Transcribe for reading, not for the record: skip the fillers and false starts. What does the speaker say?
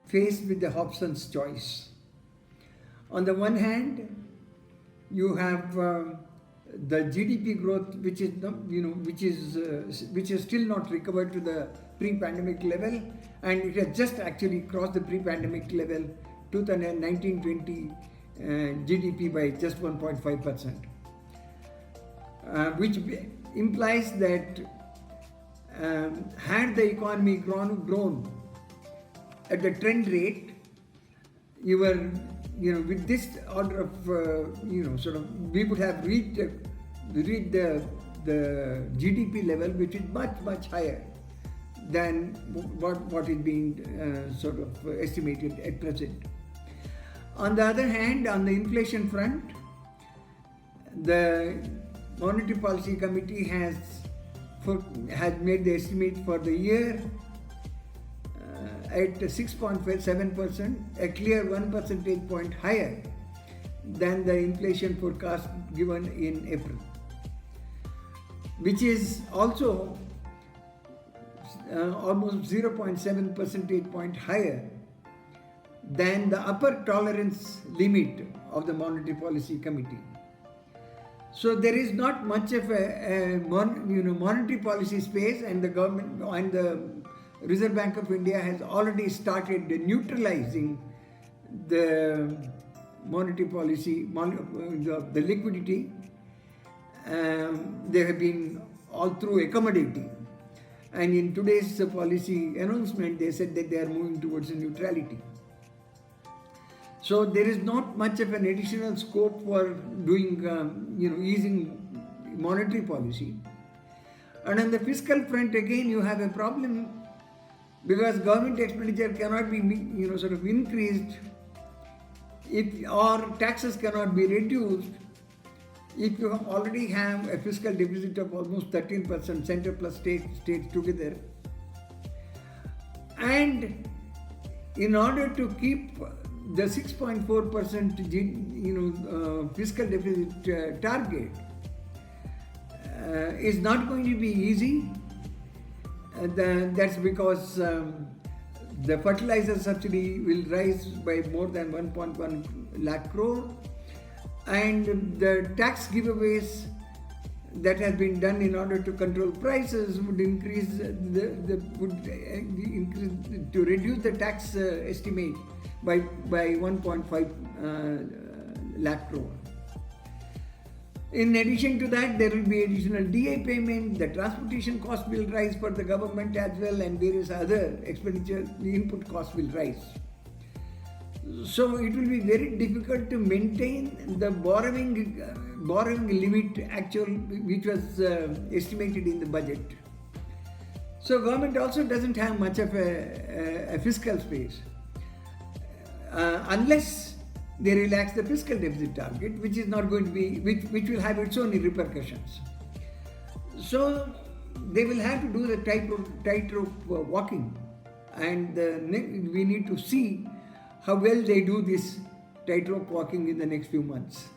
faced with the Hobson's choice. On the one hand, you have the GDP growth, which is which is still not recovered to the pre-pandemic level, and it has just actually crossed the pre-pandemic level 2019-20 GDP by just 1.5%, which implies that had the economy grown at the trend rate, you were, with this order of, we would have reached the GDP level, which is much higher than what is being estimated at present. On the other hand, on the inflation front, the Monetary Policy Committee has made the estimate for the year at 6.7%, a clear 1 percentage point higher than the inflation forecast given in April, which is also almost 0.7 percentage point higher than the upper tolerance limit of the Monetary Policy Committee. So there is not much of a monetary policy space, and the government and the Reserve Bank of India has already started neutralizing the monetary policy, the liquidity. They have been all through accommodating. And in today's policy announcement, they said that they are moving towards neutrality. So there is not much of an additional scope for doing, easing monetary policy. And on the fiscal front, again, you have a problem because government expenditure cannot be, increased or taxes cannot be reduced if you already have a fiscal deficit of almost 13%, center plus states together. And in order to keep the 6.4% fiscal deficit target is not going to be easy. That's because the fertilizer subsidy will rise by more than 1.1 lakh crore, and the tax giveaways that has been done in order to control prices would increase to reduce the tax estimate by 1.5 lakh crore. In addition to that, there will be additional DA payment, the transportation cost will rise for the government as well, and various other expenditure, the input cost will rise. So it will be very difficult to maintain the borrowing limit which was estimated in the budget. So government also doesn't have much of a fiscal space unless they relax the fiscal deficit target, which is not going to be, which will have its own repercussions. So they will have to do the tightrope walking, and we need to see how well they do this tightrope walking in the next few months.